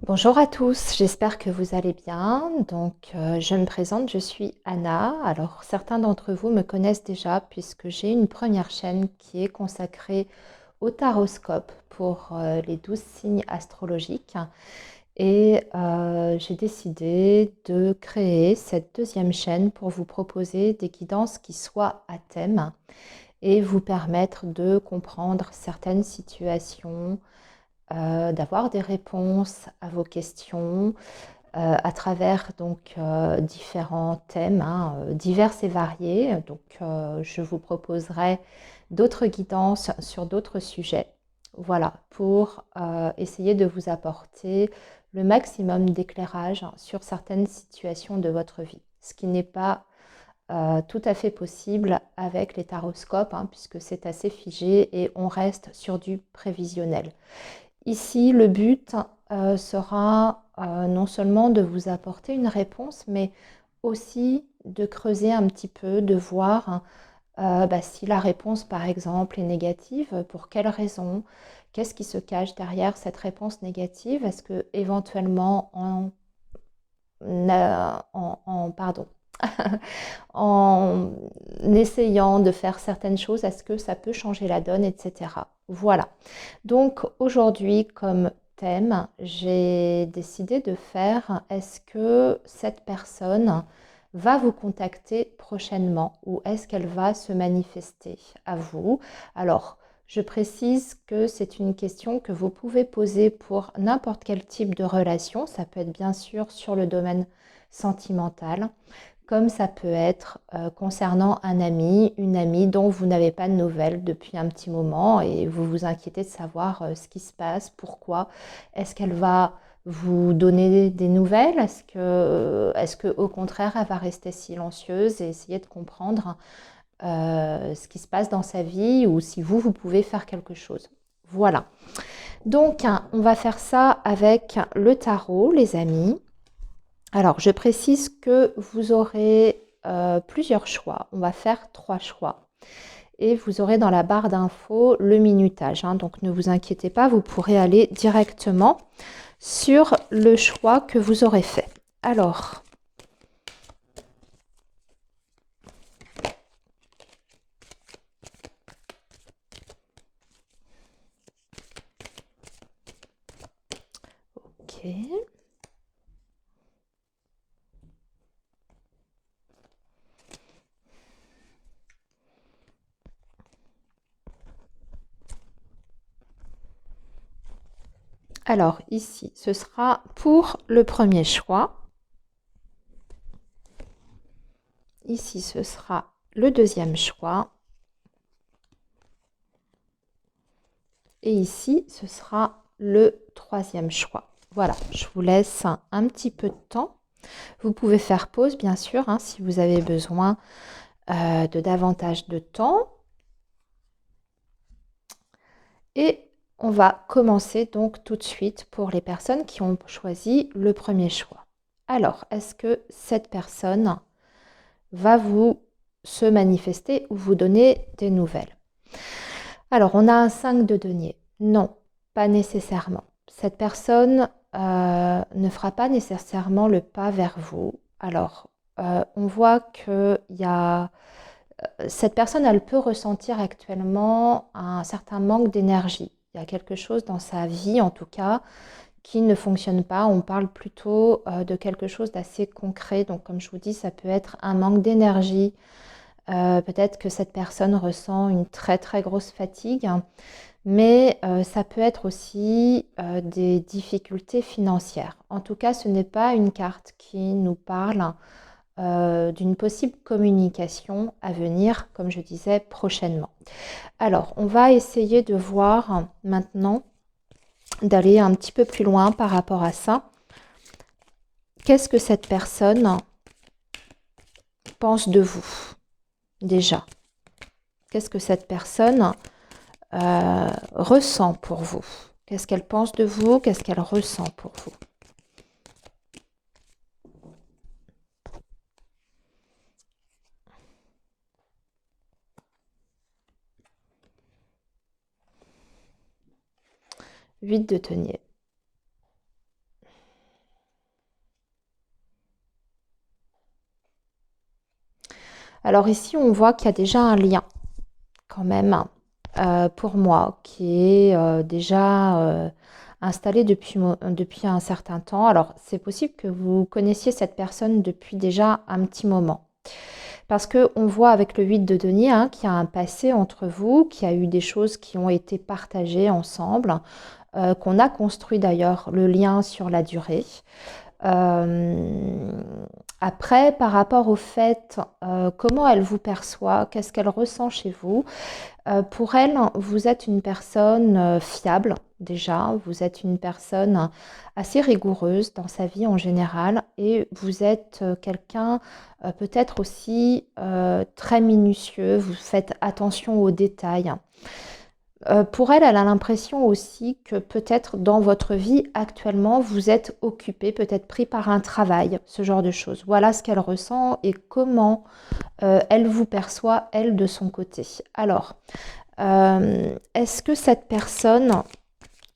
Bonjour à tous, j'espère que vous allez bien. Je me présente, je suis Anna. Alors, certains d'entre vous me connaissent déjà puisque j'ai une première chaîne qui est consacrée au taroscope pour les 12 signes astrologiques. J'ai décidé de créer cette deuxième chaîne pour vous proposer des guidances qui soient à thème et vous permettre de comprendre certaines situations, d'avoir des réponses à vos questions à travers différents thèmes, hein, divers et variés. Je vous proposerai d'autres guidances sur d'autres sujets. Voilà, pour essayer de vous apporter le maximum d'éclairage sur certaines situations de votre vie, ce qui n'est pas tout à fait possible avec les taroscopes, hein, puisque c'est assez figé et on reste sur du prévisionnel. Ici, le but sera non seulement de vous apporter une réponse, mais aussi de creuser un petit peu, de voir si la réponse, par exemple, est négative, pour quelles raisons, qu'est-ce qui se cache derrière cette réponse négative, est-ce que éventuellement pardon, en essayant de faire certaines choses, est-ce que ça peut changer la donne, etc. Voilà. Donc aujourd'hui, comme thème, j'ai décidé de faire est-ce que cette personne va vous contacter prochainement ou est-ce qu'elle va se manifester à vous? Alors, je précise que c'est une question que vous pouvez poser pour n'importe quel type de relation. Ça peut être bien sûr sur le domaine sentimental, comme ça peut être concernant un ami, une amie dont vous n'avez pas de nouvelles depuis un petit moment et vous vous inquiétez de savoir ce qui se passe, pourquoi. Est-ce qu'elle va vous donner des nouvelles? Est-ce que au contraire, elle va rester silencieuse et essayer de comprendre ce qui se passe dans sa vie ou si vous, vous pouvez faire quelque chose? Voilà. Donc, on va faire ça avec le tarot, les amis. Alors, je précise que vous aurez plusieurs choix. On va faire 3 choix. Et vous aurez dans la barre d'infos le minutage, hein. Donc, ne vous inquiétez pas, vous pourrez aller directement sur le choix que vous aurez fait. Alors, ok. Alors, ici, ce sera pour le premier choix. Ici, ce sera le deuxième choix. Et ici, ce sera le troisième choix. Voilà, je vous laisse un petit peu de temps. Vous pouvez faire pause, bien sûr, hein, si vous avez besoin de davantage de temps. Et on va commencer donc tout de suite pour les personnes qui ont choisi le premier choix. Alors, est-ce que cette personne va vous se manifester ou vous donner des nouvelles? Alors, on a un 5 de denier. Non, pas nécessairement. Cette personne ne fera pas nécessairement le pas vers vous. Alors, on voit que cette personne, elle peut ressentir actuellement un certain manque d'énergie. Il y a quelque chose dans sa vie, en tout cas, qui ne fonctionne pas. On parle plutôt de quelque chose d'assez concret. Donc, comme je vous dis, ça peut être un manque d'énergie. Peut-être que cette personne ressent une très très grosse fatigue, mais ça peut être aussi des difficultés financières. En tout cas, ce n'est pas une carte qui nous parle d'une possible communication à venir, comme je disais, prochainement. Alors, on va essayer de voir maintenant, d'aller un petit peu plus loin par rapport à ça. Qu'est-ce que cette personne pense de vous, déjà? Qu'est-ce que cette personne ressent pour vous? Qu'est-ce qu'elle pense de vous? Qu'est-ce qu'elle ressent pour vous? Huit de denier. Alors ici, on voit qu'il y a déjà un lien quand même pour moi qui est déjà installé depuis un certain temps. Alors c'est possible que vous connaissiez cette personne depuis déjà un petit moment. Parce qu'on voit avec le 8 de denier qu'il y a un passé entre vous, qu'il y a eu des choses qui ont été partagées ensemble, qu'on a construit d'ailleurs le lien sur la durée. Euh, Après, par rapport au fait comment elle vous perçoit, qu'est-ce qu'elle ressent chez vous, pour elle, vous êtes une personne fiable déjà, vous êtes une personne assez rigoureuse dans sa vie en général et vous êtes quelqu'un peut-être aussi très minutieux, vous faites attention aux détails. Pour elle, elle a l'impression aussi que peut-être dans votre vie actuellement, vous êtes occupé, peut-être pris par un travail, ce genre de choses. Voilà ce qu'elle ressent et comment elle vous perçoit, elle, de son côté. Alors, est-ce que cette personne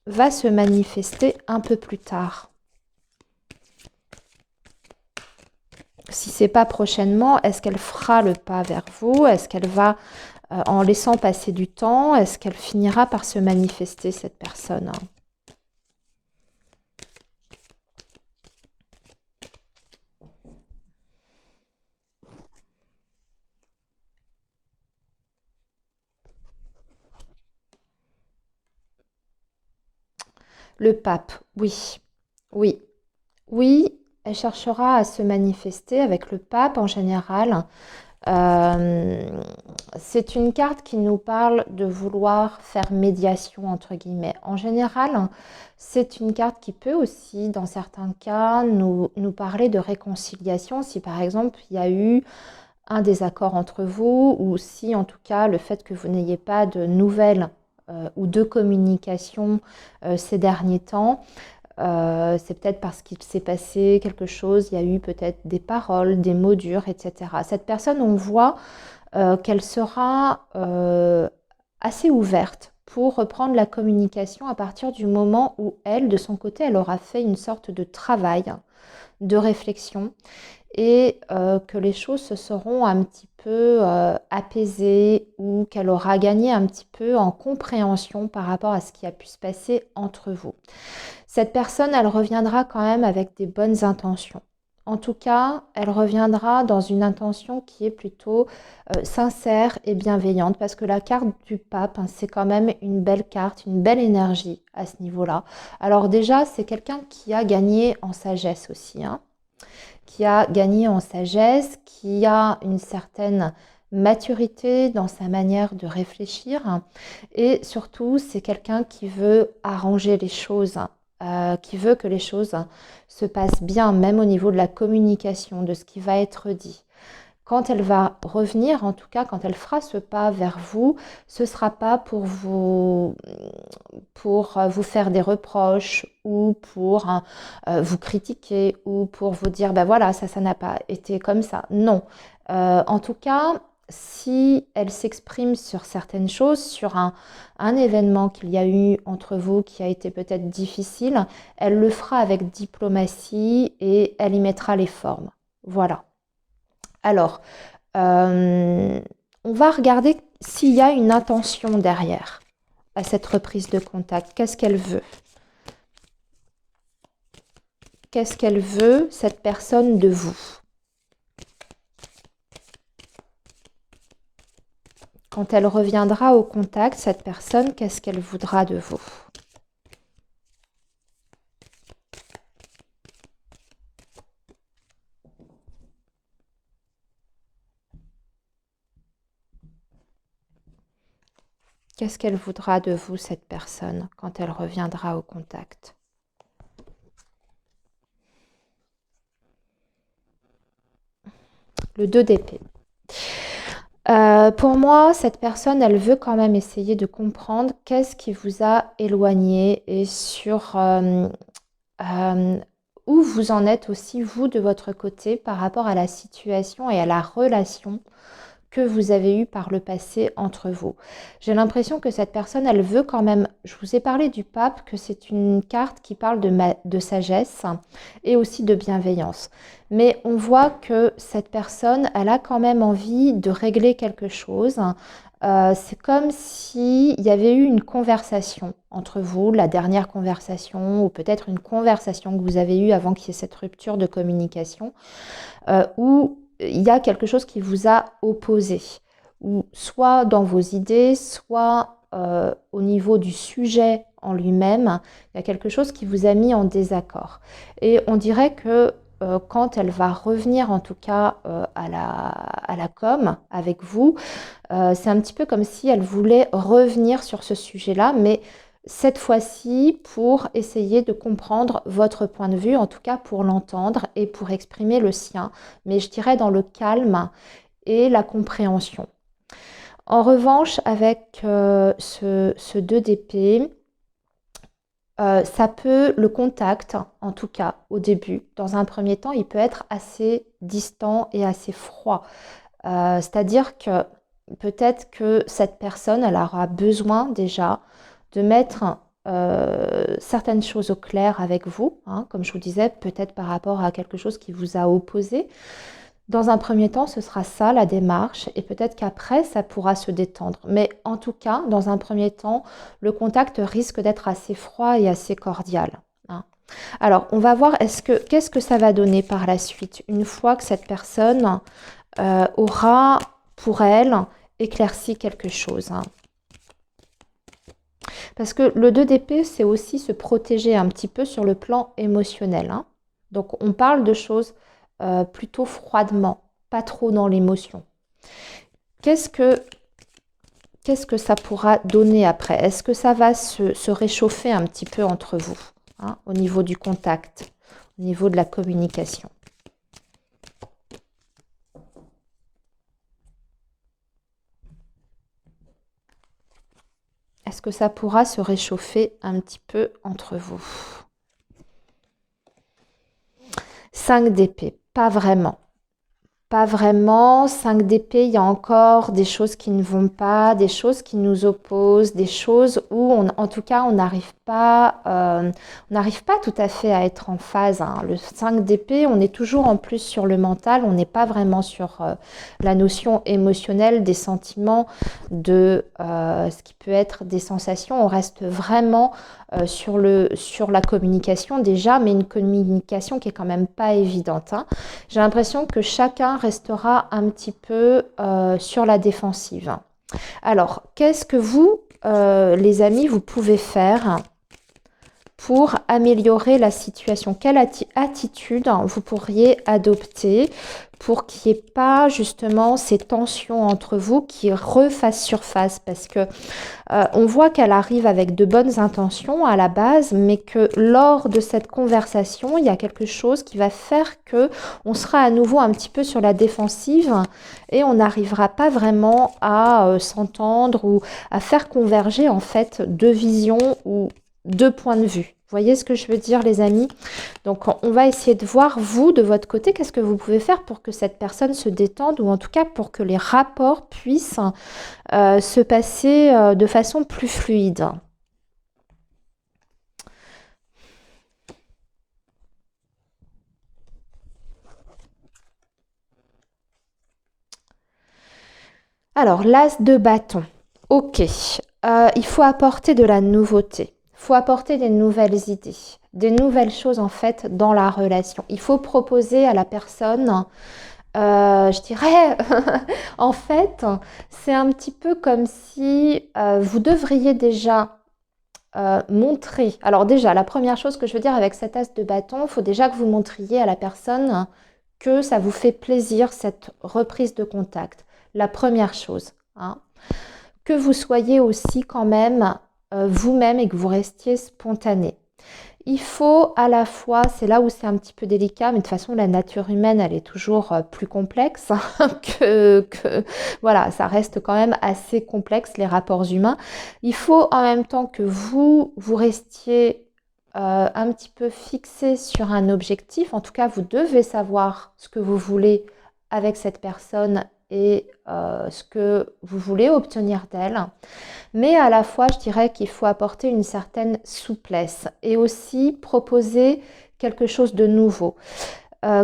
va se manifester un peu plus tard? Si c'est pas prochainement, est-ce qu'elle fera le pas vers vous? Est-ce qu'elle va, en laissant passer du temps, est-ce qu'elle finira par se manifester, cette personne? Le pape, oui. Oui. Oui, elle cherchera à se manifester avec le pape en général. Euh, c'est une carte qui nous parle de vouloir faire médiation, entre guillemets. En général, c'est une carte qui peut aussi, dans certains cas, nous parler de réconciliation. Si par exemple, il y a eu un désaccord entre vous, ou si en tout cas, le fait que vous n'ayez pas de nouvelles ou de communication ces derniers temps, c'est peut-être parce qu'il s'est passé quelque chose, il y a eu peut-être des paroles, des mots durs, etc. Cette personne, on voit qu'elle sera assez ouverte pour reprendre la communication à partir du moment où elle, de son côté, elle aura fait une sorte de travail, de réflexion et que les choses se seront un petit peu apaisées ou qu'elle aura gagné un petit peu en compréhension par rapport à ce qui a pu se passer entre vous. Cette personne, elle reviendra quand même avec des bonnes intentions. En tout cas, elle reviendra dans une intention qui est plutôt sincère et bienveillante parce que la carte du pape, c'est quand même une belle carte, une belle énergie à ce niveau-là. Alors déjà, c'est quelqu'un qui a gagné en sagesse aussi, qui a gagné en sagesse, qui a une certaine maturité dans sa manière de réfléchir et surtout c'est quelqu'un qui veut arranger les choses, qui veut que les choses se passent bien, même au niveau de la communication, de ce qui va être dit. Quand elle va revenir, en tout cas, quand elle fera ce pas vers vous, ce ne sera pas pour vous faire des reproches ou pour vous critiquer ou pour vous dire, ben voilà, ça n'a pas été comme ça. Non. En tout cas, si elle s'exprime sur certaines choses, sur un événement qu'il y a eu entre vous qui a été peut-être difficile, elle le fera avec diplomatie et elle y mettra les formes. Voilà. Alors, euh, on va regarder s'il y a une intention derrière à cette reprise de contact. Qu'est-ce qu'elle veut? Qu'est-ce qu'elle veut, cette personne, de vous? Quand elle reviendra au contact, cette personne, qu'est-ce qu'elle voudra de vous? Qu'est-ce qu'elle voudra de vous, cette personne, quand elle reviendra au contact? Le 2 d'épée. Pour moi, cette personne, elle veut quand même essayer de comprendre qu'est-ce qui vous a éloigné et sur euh, où vous en êtes aussi, vous, de votre côté, par rapport à la situation et à la relation que vous avez eu par le passé entre vous. J'ai l'impression que cette personne, elle veut quand même, je vous ai parlé du pape, que c'est une carte qui parle de sagesse et aussi de bienveillance. Mais on voit que cette personne, elle a quand même envie de régler quelque chose. C'est comme s'il y avait eu une conversation entre vous, la dernière conversation, ou peut-être une conversation que vous avez eue avant qu'il y ait cette rupture de communication, où il y a quelque chose qui vous a opposé, ou soit dans vos idées, soit au niveau du sujet en lui-même, il y a quelque chose qui vous a mis en désaccord. Et on dirait que quand elle va revenir en tout cas à la com avec vous, c'est un petit peu comme si elle voulait revenir sur ce sujet-là, mais cette fois-ci pour essayer de comprendre votre point de vue, en tout cas pour l'entendre et pour exprimer le sien, mais je dirais dans le calme et la compréhension. En revanche, avec ce 2 d'épée, ça peut, le contact, en tout cas au début, dans un premier temps, il peut être assez distant et assez froid. C'est-à-dire que peut-être que cette personne, elle aura besoin déjà de mettre certaines choses au clair avec vous, hein, comme je vous disais, peut-être par rapport à quelque chose qui vous a opposé. Dans un premier temps, ce sera ça la démarche et peut-être qu'après, ça pourra se détendre. Mais en tout cas, dans un premier temps, le contact risque d'être assez froid et assez cordial, hein. Alors, on va voir qu'est-ce que ça va donner par la suite, une fois que cette personne aura pour elle éclairci quelque chose, hein. Parce que le 2 d'épée, c'est aussi se protéger un petit peu sur le plan émotionnel, hein. Donc, on parle de choses plutôt froidement, pas trop dans l'émotion. Qu'est-ce que ça pourra donner après? Est-ce que ça va se réchauffer un petit peu entre vous, hein, au niveau du contact, au niveau de la communication? Est-ce que ça pourra se réchauffer un petit peu entre vous? 5 d'épée, pas vraiment. Pas vraiment. 5 d'épée, il y a encore des choses qui ne vont pas, des choses qui nous opposent, des choses où, en tout cas, on n'arrive pas tout à fait à être en phase, hein. Le 5 d'épée, on est toujours en plus sur le mental, on n'est pas vraiment sur la notion émotionnelle, des sentiments, de ce qui peut être des sensations. On reste vraiment sur la communication déjà, mais une communication qui est quand même pas évidente, hein. J'ai l'impression que chacun restera un petit peu sur la défensive. Alors, qu'est-ce que vous, les amis, vous pouvez faire pour améliorer la situation? Quelle attitude vous pourriez adopter pour qu'il n'y ait pas justement ces tensions entre vous qui refassent surface? Parce que on voit qu'elle arrive avec de bonnes intentions à la base, mais que lors de cette conversation, il y a quelque chose qui va faire que on sera à nouveau un petit peu sur la défensive et on n'arrivera pas vraiment à s'entendre ou à faire converger en fait deux visions ou deux points de vue. Vous voyez ce que je veux dire, les amis? Donc, on va essayer de voir, vous, de votre côté, qu'est-ce que vous pouvez faire pour que cette personne se détende ou en tout cas pour que les rapports puissent se passer de façon plus fluide. Alors, l'as de bâton. Ok. Il faut apporter de la nouveauté. Il faut apporter des nouvelles idées, des nouvelles choses en fait dans la relation. Il faut proposer à la personne, je dirais, en fait, c'est un petit peu comme si vous devriez déjà montrer. Alors déjà, la première chose que je veux dire avec cet as de bâton, il faut déjà que vous montriez à la personne que ça vous fait plaisir cette reprise de contact. La première chose, hein. Que vous soyez aussi quand même vous-même et que vous restiez spontané. Il faut à la fois, c'est là où c'est un petit peu délicat, mais de toute façon la nature humaine elle est toujours plus complexe voilà, ça reste quand même assez complexe les rapports humains. Il faut en même temps que vous restiez un petit peu fixé sur un objectif. En tout cas, vous devez savoir ce que vous voulez avec cette personne et ce que vous voulez obtenir d'elle. Mais à la fois, je dirais qu'il faut apporter une certaine souplesse et aussi proposer quelque chose de nouveau.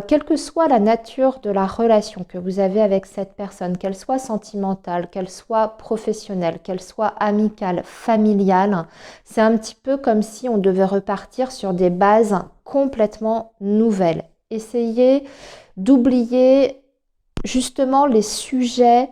Quelle que soit la nature de la relation que vous avez avec cette personne, qu'elle soit sentimentale, qu'elle soit professionnelle, qu'elle soit amicale, familiale, c'est un petit peu comme si on devait repartir sur des bases complètement nouvelles. Essayez d'oublier justement les sujets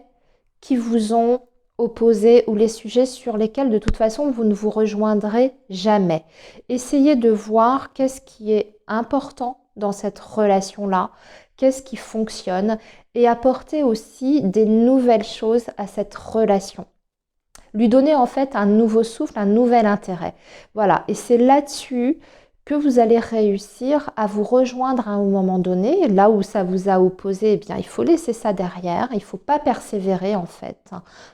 qui vous ont opposé ou les sujets sur lesquels de toute façon vous ne vous rejoindrez jamais. Essayez de voir qu'est-ce qui est important dans cette relation-là, qu'est-ce qui fonctionne et apporter aussi des nouvelles choses à cette relation. Lui donner en fait un nouveau souffle, un nouvel intérêt. Voilà, et c'est là-dessus que vous allez réussir à vous rejoindre à un moment donné. Là où ça vous a opposé, eh bien, il faut laisser ça derrière. Il ne faut pas persévérer en fait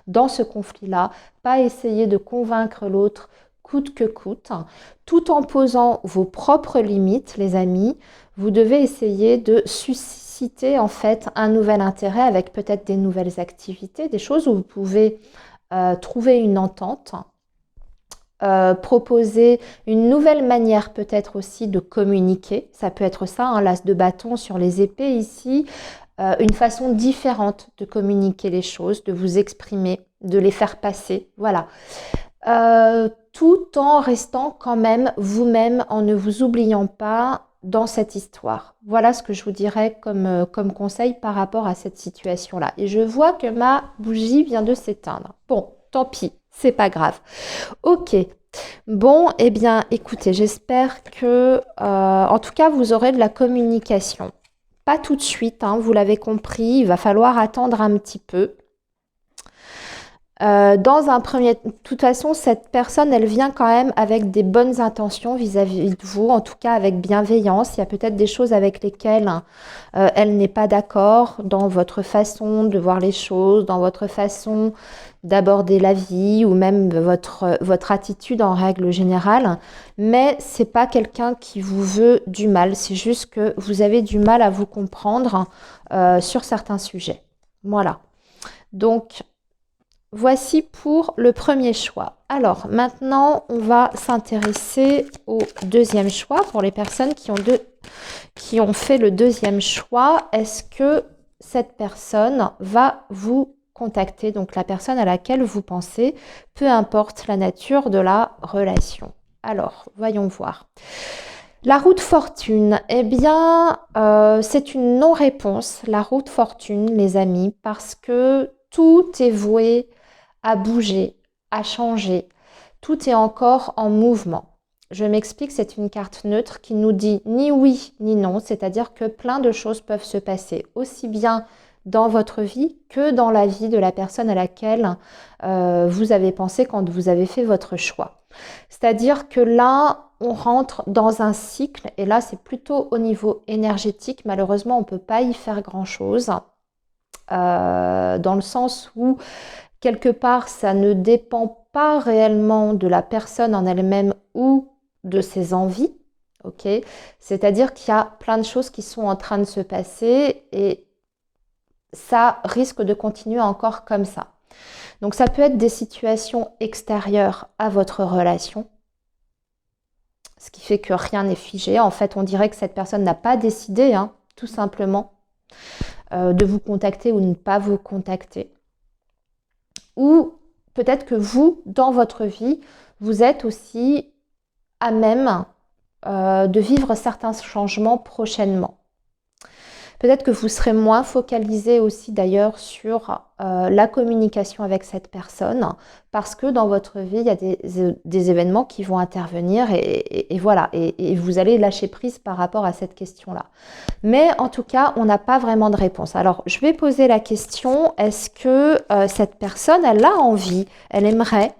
dans ce conflit-là, pas essayer de convaincre l'autre coûte que coûte, tout en posant vos propres limites, les amis. Vous devez essayer de susciter en fait un nouvel intérêt avec peut-être des nouvelles activités, des choses où vous pouvez trouver une entente, proposer une nouvelle manière peut-être aussi de communiquer. Ça peut être ça, un l'as de bâton sur les épées ici, une façon différente de communiquer les choses, de vous exprimer, de les faire passer. Voilà. Tout en restant quand même vous-même, en ne vous oubliant pas dans cette histoire. Voilà ce que je vous dirais comme conseil par rapport à cette situation-là. Et je vois que ma bougie vient de s'éteindre. Bon, tant pis, c'est pas grave. Ok. Bon, eh bien, écoutez, j'espère que, en tout cas, vous aurez de la communication. Pas tout de suite, hein, vous l'avez compris, il va falloir attendre un petit peu. Dans un premier, de toute façon, cette personne, elle vient quand même avec des bonnes intentions vis-à-vis de vous, en tout cas avec bienveillance. Il y a peut-être des choses avec lesquelles elle n'est pas d'accord dans votre façon de voir les choses, dans votre façon d'aborder la vie ou même votre attitude en règle générale. Mais c'est pas quelqu'un qui vous veut du mal, c'est juste que vous avez du mal à vous comprendre sur certains sujets. Voilà. Donc, voici pour le premier choix. Alors, maintenant, on va s'intéresser au deuxième choix pour les personnes qui ont fait le deuxième choix. Est-ce que cette personne va vous contacter, donc la personne à laquelle vous pensez, peu importe la nature de la relation. Alors, voyons voir. La roue de fortune, eh bien, c'est une non-réponse, la roue de fortune, les amis, parce que tout est voué à bouger, à changer. Tout est encore en mouvement. Je m'explique, c'est une carte neutre qui nous dit ni oui ni non, c'est-à-dire que plein de choses peuvent se passer, aussi bien dans votre vie que dans la vie de la personne à laquelle vous avez pensé quand vous avez fait votre choix. C'est-à-dire que là, on rentre dans un cycle, et là, c'est plutôt au niveau énergétique. Malheureusement, on ne peut pas y faire grand-chose, dans le sens où quelque part, ça ne dépend pas réellement de la personne en elle-même ou de ses envies. Ok, c'est-à-dire qu'il y a plein de choses qui sont en train de se passer et ça risque de continuer encore comme ça. Donc ça peut être des situations extérieures à votre relation, ce qui fait que rien n'est figé. En fait, on dirait que cette personne n'a pas décidé, hein, tout simplement, de vous contacter ou de ne pas vous contacter. Ou peut-être que vous, dans votre vie, vous êtes aussi à même de vivre certains changements prochainement. Peut-être que vous serez moins focalisé aussi d'ailleurs sur la communication avec cette personne parce que dans votre vie, il y a des événements qui vont intervenir et voilà, et vous allez lâcher prise par rapport à cette question-là. Mais en tout cas, on n'a pas vraiment de réponse. Alors, je vais poser la question, est-ce que cette personne, elle a envie, elle aimerait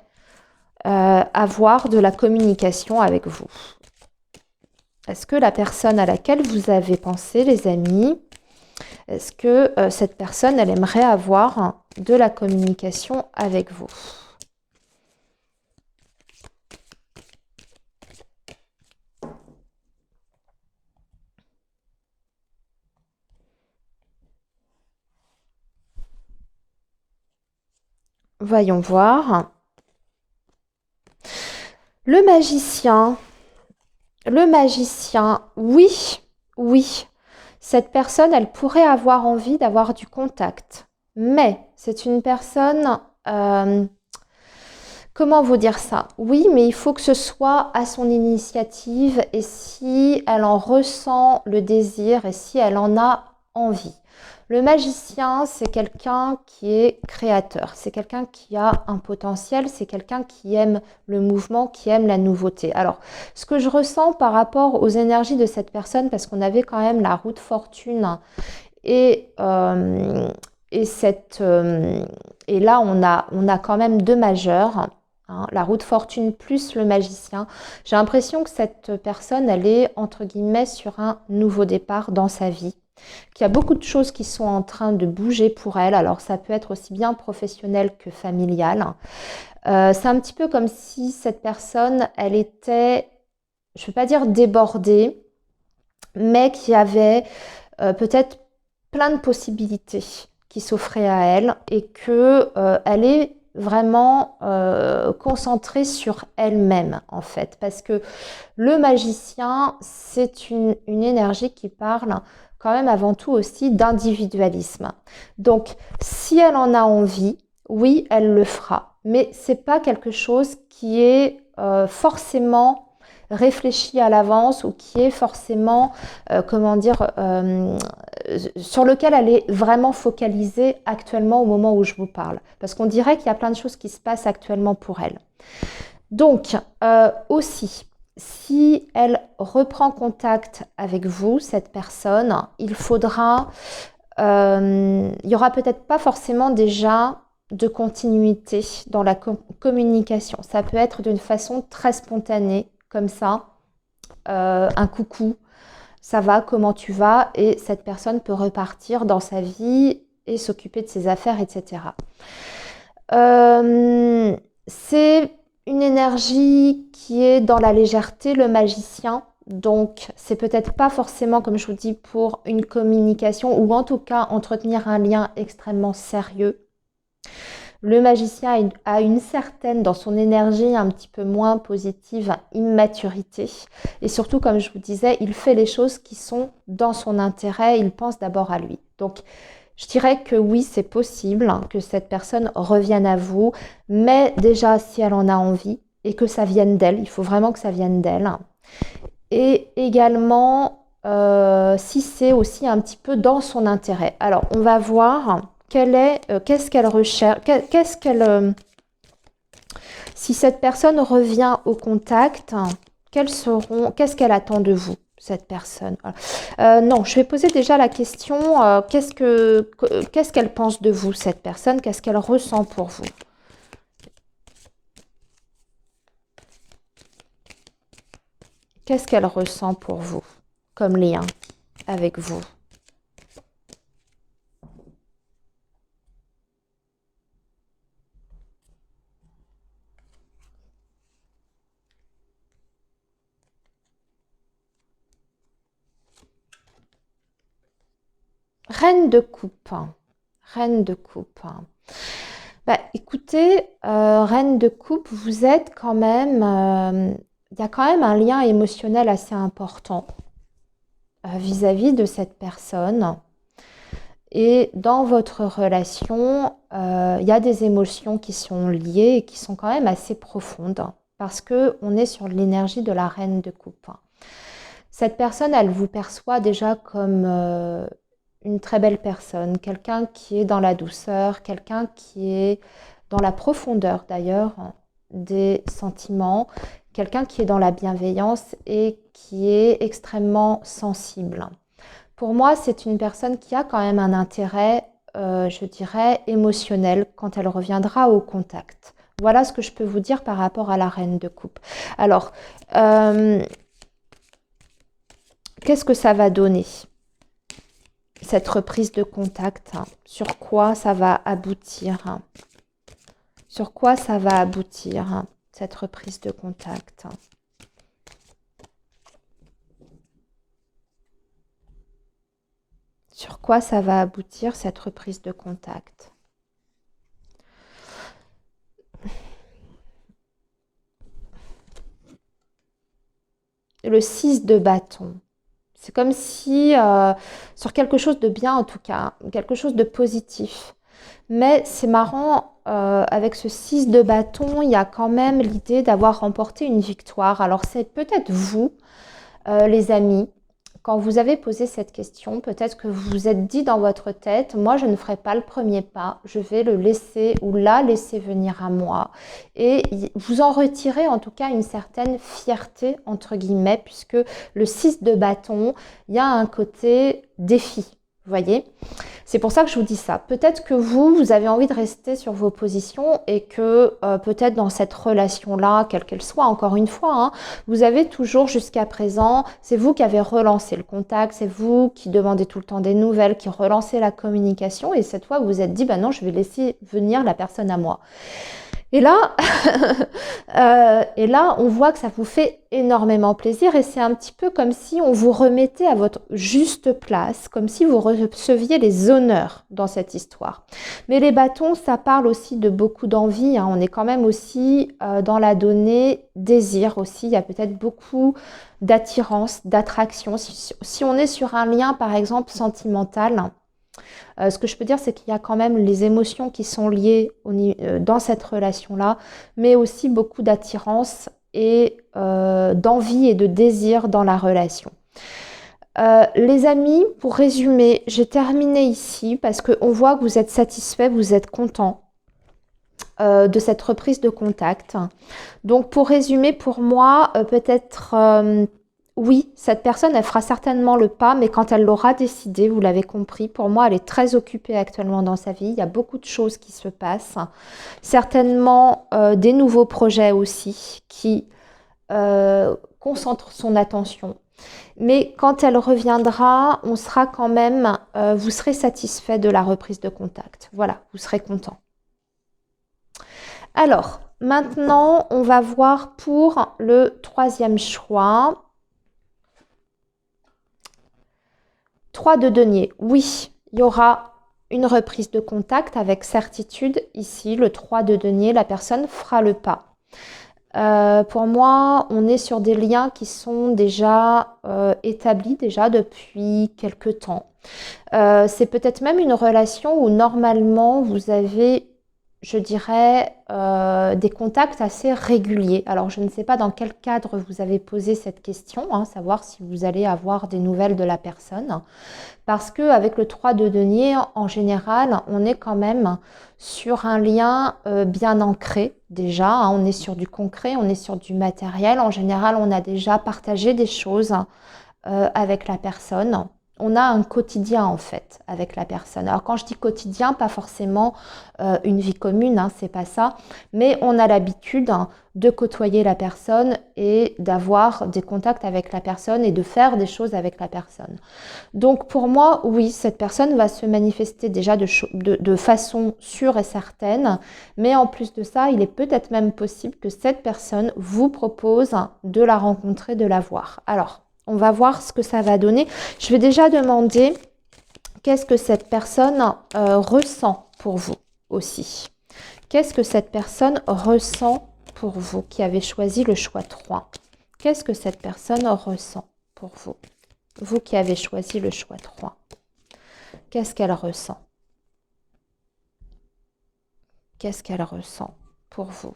avoir de la communication avec vous? Est-ce que la personne à laquelle vous avez pensé, les amis, est-ce que cette personne, elle aimerait avoir de la communication avec vous? Voyons voir. Le magicien, oui, oui. Cette personne, elle pourrait avoir envie d'avoir du contact. Mais c'est une personne, comment vous dire ça? Oui, mais il faut que ce soit à son initiative et si elle en ressent le désir et si elle en a envie. Le magicien, c'est quelqu'un qui est créateur, c'est quelqu'un qui a un potentiel, c'est quelqu'un qui aime le mouvement, qui aime la nouveauté. Alors, ce que je ressens par rapport aux énergies de cette personne, parce qu'on avait quand même la roue de fortune et, euh, et, et là, on a quand même deux majeurs. Hein, la roue de fortune plus le magicien. J'ai l'impression que cette personne, elle est entre guillemets sur un nouveau départ dans sa vie, qu'il y a beaucoup de choses qui sont en train de bouger pour elle. Alors ça peut être aussi bien professionnel que familial. C'est un petit peu comme si cette personne, elle était, je ne vais pas dire débordée, mais qui avait peut-être plein de possibilités qui s'offraient à elle et que elle est vraiment concentrée sur elle-même en fait, parce que le magicien, c'est une énergie qui parle quand même avant tout aussi d'individualisme. Donc, si elle en a envie, oui, elle le fera. Mais c'est pas quelque chose qui est forcément réfléchi à l'avance ou qui est forcément, comment dire, sur lequel elle est vraiment focalisée actuellement au moment où je vous parle. Parce qu'on dirait qu'il y a plein de choses qui se passent actuellement pour elle. Donc, aussi, si elle reprend contact avec vous, cette personne, il faudra, il n'y aura peut-être pas forcément déjà de continuité dans la communication. Ça peut être d'une façon très spontanée, comme ça, un coucou, ça va, comment tu vas? Et cette personne peut repartir dans sa vie et s'occuper de ses affaires, etc. C'est une énergie qui est dans la légèreté, le magicien. Donc, c'est peut-être pas forcément, comme je vous dis, pour une communication ou en tout cas entretenir un lien extrêmement sérieux. Le magicien a une certaine, dans son énergie un petit peu moins positive, immaturité. Et surtout, comme je vous disais, il fait les choses qui sont dans son intérêt. Il pense d'abord à lui. Donc, je dirais que oui, c'est possible que cette personne revienne à vous, mais déjà si elle en a envie et que ça vienne d'elle, il faut vraiment que ça vienne d'elle. Et également, si c'est aussi un petit peu dans son intérêt. Alors, on va voir qu'est-ce qu'elle recherche, si cette personne revient au contact, qu'est-ce qu'elle attend de vous, cette personne? Non, je vais poser déjà la question, qu'est-ce qu'elle pense de vous, cette personne? Qu'est-ce qu'elle ressent pour vous? Qu'est-ce qu'elle ressent pour vous, comme lien avec vous? Reine de coupe. Reine de coupe. Bah, écoutez, reine de coupe, vous êtes quand même, il y a quand même un lien émotionnel assez important vis-à-vis de cette personne. Et dans votre relation, il y a des émotions qui sont liées et qui sont quand même assez profondes parce qu'on est sur l'énergie de la reine de coupe. Cette personne, elle vous perçoit déjà comme une très belle personne, quelqu'un qui est dans la douceur, quelqu'un qui est dans la profondeur d'ailleurs des sentiments, quelqu'un qui est dans la bienveillance et qui est extrêmement sensible. Pour moi, c'est une personne qui a quand même un intérêt, je dirais, émotionnel quand elle reviendra au contact. Voilà ce que je peux vous dire par rapport à la reine de coupe. Alors, qu'est-ce que ça va donner, cette reprise de contact? Sur quoi ça va aboutir? Sur quoi ça va aboutir, cette reprise de contact? Sur quoi ça va aboutir, cette reprise de contact? le 6 de bâton. C'est comme si, sur quelque chose de bien en tout cas, quelque chose de positif. Mais c'est marrant, avec ce 6 de bâton, il y a quand même l'idée d'avoir remporté une victoire. Alors c'est peut-être vous, les amis, quand vous avez posé cette question, peut-être que vous vous êtes dit dans votre tête, moi je ne ferai pas le premier pas, je vais le laisser ou la laisser venir à moi. Et vous en retirez en tout cas une certaine fierté, entre guillemets, puisque le 6 de bâton, il y a un côté défi, vous voyez ? C'est pour ça que je vous dis ça. Peut-être que vous avez envie de rester sur vos positions et que peut-être dans cette relation-là, quelle qu'elle soit, encore une fois, hein, vous avez toujours jusqu'à présent, c'est vous qui avez relancé le contact, c'est vous qui demandez tout le temps des nouvelles, qui relancez la communication et cette fois vous vous êtes dit, bah non, je vais laisser venir la personne à moi. Et là, on voit que ça vous fait énormément plaisir et c'est un petit peu comme si on vous remettait à votre juste place, comme si vous receviez les honneurs dans cette histoire. Mais les bâtons, ça parle aussi de beaucoup d'envie, hein. On est quand même aussi dans la donnée désir aussi. Il y a peut-être beaucoup d'attirance, d'attraction. Si on est sur un lien, par exemple, sentimental, ce que je peux dire, c'est qu'il y a quand même les émotions qui sont liées dans cette relation-là, mais aussi beaucoup d'attirance et d'envie et de désir dans la relation. Les amis, pour résumer, j'ai terminé ici parce qu'on voit que vous êtes satisfait, vous êtes content de cette reprise de contact. Donc pour résumer, pour moi, peut-être... oui, cette personne, elle fera certainement le pas, mais quand elle l'aura décidé, vous l'avez compris, pour moi, elle est très occupée actuellement dans sa vie. Il y a beaucoup de choses qui se passent. Certainement des nouveaux projets aussi qui concentrent son attention. Mais quand elle reviendra, on sera quand même, vous serez satisfait de la reprise de contact. Voilà, vous serez content. Alors, maintenant, on va voir pour le troisième choix. 3 de denier, oui, il y aura une reprise de contact avec certitude. Ici, le 3 de denier, la personne fera le pas. Pour moi, on est sur des liens qui sont déjà établis déjà depuis quelque temps. C'est peut-être même une relation où normalement vous avez, je dirais, des contacts assez réguliers. Alors, je ne sais pas dans quel cadre vous avez posé cette question, hein, savoir si vous allez avoir des nouvelles de la personne. Parce qu'avec le 3 de denier, en général, on est quand même sur un lien bien ancré déjà. Hein, on est sur du concret, on est sur du matériel. En général, on a déjà partagé des choses avec la personne. On a un quotidien en fait avec la personne. Alors quand je dis quotidien, pas forcément une vie commune, hein, c'est pas ça, mais on a l'habitude de côtoyer la personne et d'avoir des contacts avec la personne et de faire des choses avec la personne. Donc pour moi, oui, cette personne va se manifester déjà de façon sûre et certaine, mais en plus de ça, il est peut-être même possible que cette personne vous propose de la rencontrer, de la voir. Alors, on va voir ce que ça va donner. Je vais déjà demander qu'est-ce que cette personne ressent pour vous aussi. Qu'est-ce que cette personne ressent pour vous qui avez choisi le choix 3? Qu'est-ce que cette personne ressent pour vous? Vous qui avez choisi le choix 3. Qu'est-ce qu'elle ressent? Qu'est-ce qu'elle ressent pour vous?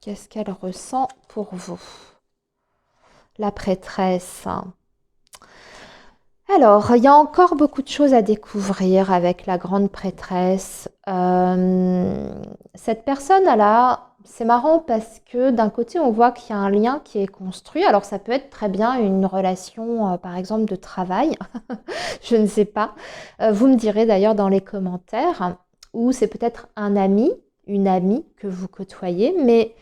Qu'est-ce qu'elle ressent pour vous? La prêtresse. Alors, il y a encore beaucoup de choses à découvrir avec la grande prêtresse. Cette personne, c'est marrant parce que d'un côté, on voit qu'il y a un lien qui est construit. Alors, ça peut être très bien une relation, par exemple, de travail. Je ne sais pas. Vous me direz d'ailleurs dans les commentaires. Ou c'est peut-être un ami, une amie que vous côtoyez. Mais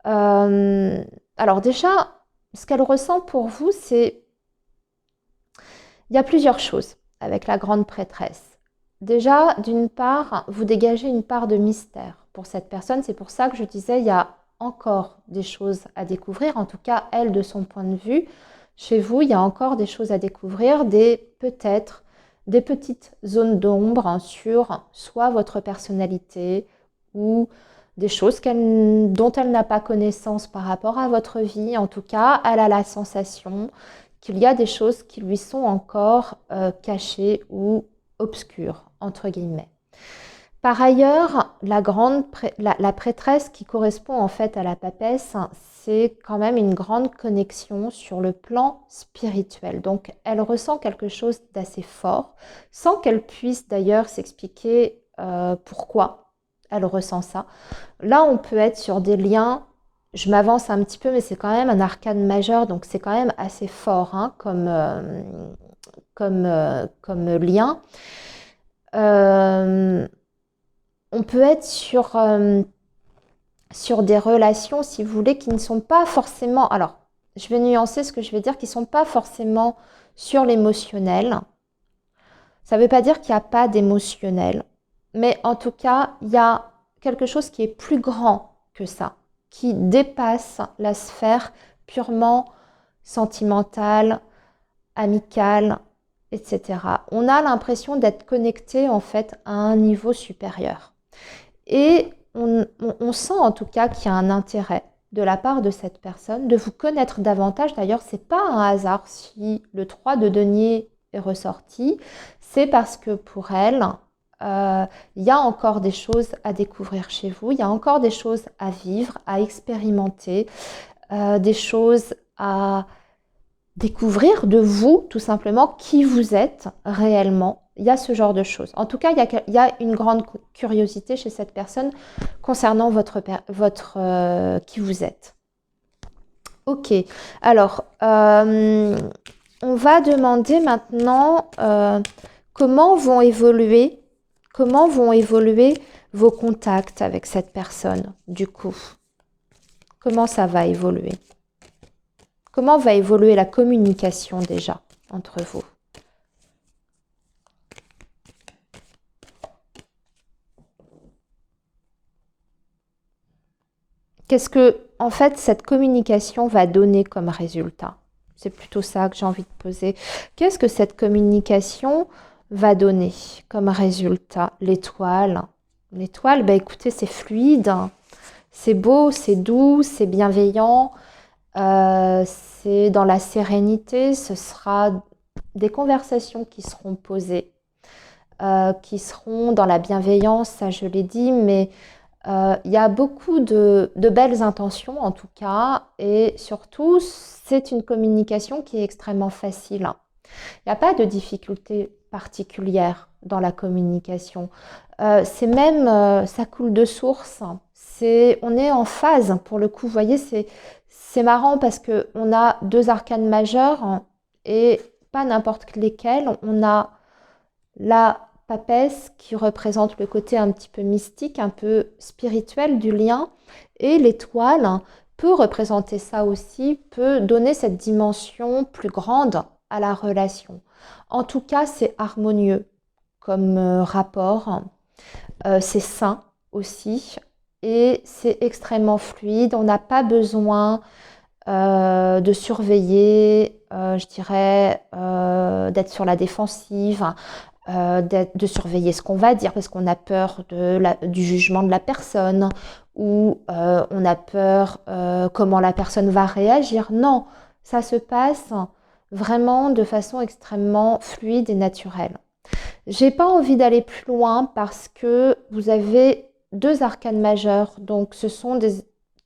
alors déjà, ce qu'elle ressent pour vous, c'est... Il y a plusieurs choses avec la grande prêtresse. Déjà, d'une part, vous dégagez une part de mystère pour cette personne. C'est pour ça que je disais, il y a encore des choses à découvrir. En tout cas, elle, de son point de vue, chez vous, il y a encore des choses à découvrir, peut-être des petites zones d'ombre sur soit votre personnalité ou des choses dont elle n'a pas connaissance par rapport à votre vie. En tout cas, elle a la sensation qu'il y a des choses qui lui sont encore cachées ou obscures, entre guillemets. Par ailleurs, la prêtresse qui correspond en fait à la papesse, c'est quand même une grande connexion sur le plan spirituel. Donc, elle ressent quelque chose d'assez fort, sans qu'elle puisse d'ailleurs s'expliquer pourquoi elle ressent ça. Là, on peut être sur des liens, je m'avance un petit peu, mais c'est quand même un arcane majeur, donc c'est quand même assez fort hein, comme lien. On peut être sur des relations, si vous voulez, qui ne sont pas forcément... Alors, je vais nuancer ce que je vais dire, qui ne sont pas forcément sur l'émotionnel. Ça ne veut pas dire qu'il n'y a pas d'émotionnel. Mais en tout cas, il y a quelque chose qui est plus grand que ça, qui dépasse la sphère purement sentimentale, amicale, etc. On a l'impression d'être connecté en fait à un niveau supérieur. Et on sent en tout cas qu'il y a un intérêt de la part de cette personne de vous connaître davantage. D'ailleurs, ce n'est pas un hasard si le 3 de denier est ressorti. C'est parce que pour elle, il y a encore des choses à découvrir chez vous. Il y a encore des choses à vivre, à expérimenter, des choses à découvrir de vous, tout simplement, qui vous êtes réellement. Il y a ce genre de choses. En tout cas, il y a une grande curiosité chez cette personne concernant qui vous êtes. Ok, alors, on va demander maintenant comment vont évoluer vos contacts avec cette personne, du coup. Comment ça va évoluer ? Comment va évoluer la communication déjà entre vous ? Qu'est-ce que, en fait, cette communication va donner comme résultat ? C'est plutôt ça que j'ai envie de poser. Qu'est-ce que cette communication va donner comme résultat ? L'étoile. L'étoile, bah, écoutez, c'est fluide, c'est beau, c'est doux, c'est bienveillant. C'est dans la sérénité, ce sera des conversations qui seront posées, qui seront dans la bienveillance, ça je l'ai dit, mais il y a beaucoup de belles intentions en tout cas, et surtout c'est une communication qui est extrêmement facile. Il n'y a pas de difficulté particulière dans la communication. C'est même, ça coule de source. On est en phase pour le coup. Vous voyez, c'est marrant parce qu'on a deux arcanes majeurs et pas n'importe lesquels. On a la papesse qui représente le côté un petit peu mystique, un peu spirituel du lien, et l'étoile peut représenter ça aussi, peut donner cette dimension plus grande à la relation. En tout cas, c'est harmonieux comme rapport, c'est sain aussi et c'est extrêmement fluide. On n'a pas besoin de surveiller, je dirais, d'être sur la défensive, de surveiller ce qu'on va dire parce qu'on a peur du jugement de la personne ou on a peur comment la personne va réagir. Non, ça se passe vraiment de façon extrêmement fluide et naturelle. J'ai pas envie d'aller plus loin parce que vous avez deux arcanes majeurs, donc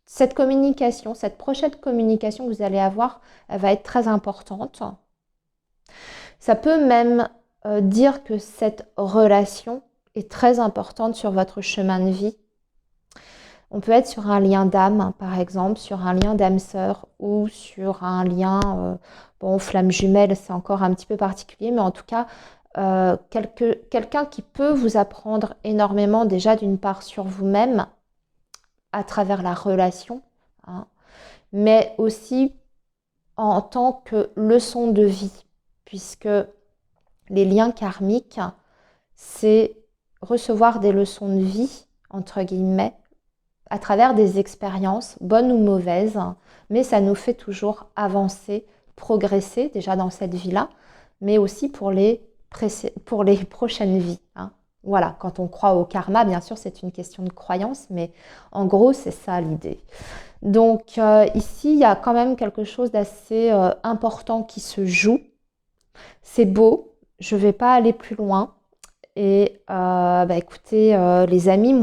cette communication, cette prochaine communication que vous allez avoir, elle va être très importante. Ça peut même dire que cette relation est très importante sur votre chemin de vie. On peut être sur un lien d'âme, par exemple, sur un lien d'âme sœur ou sur un lien, flamme jumelle, c'est encore un petit peu particulier, mais en tout cas, quelqu'un qui peut vous apprendre énormément déjà d'une part sur vous-même à travers la relation, hein, mais aussi en tant que leçon de vie, puisque les liens karmiques, c'est recevoir des leçons de vie, entre guillemets, à travers des expériences, bonnes ou mauvaises, mais ça nous fait toujours avancer, progresser déjà dans cette vie-là, mais aussi pour les prochaines vies. Hein. Voilà, quand on croit au karma, bien sûr, c'est une question de croyance, mais en gros, c'est ça l'idée. Donc ici, il y a quand même quelque chose d'assez important qui se joue. C'est beau, je ne vais pas aller plus loin. Et écoutez, les amis,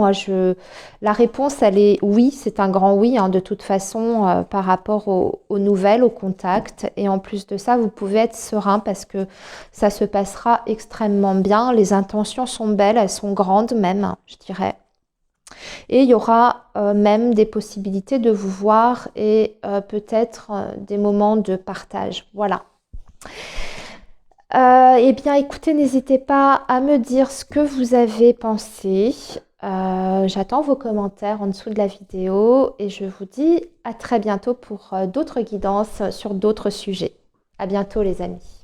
la réponse, elle est oui, c'est un grand oui, hein, de toute façon, par rapport aux nouvelles, aux contacts. Et en plus de ça, vous pouvez être serein parce que ça se passera extrêmement bien. Les intentions sont belles, elles sont grandes même, je dirais. Et il y aura même des possibilités de vous voir et peut-être des moments de partage. Voilà. Eh bien, écoutez, n'hésitez pas à me dire ce que vous avez pensé. J'attends vos commentaires en dessous de la vidéo et je vous dis à très bientôt pour d'autres guidances sur d'autres sujets. À bientôt les amis.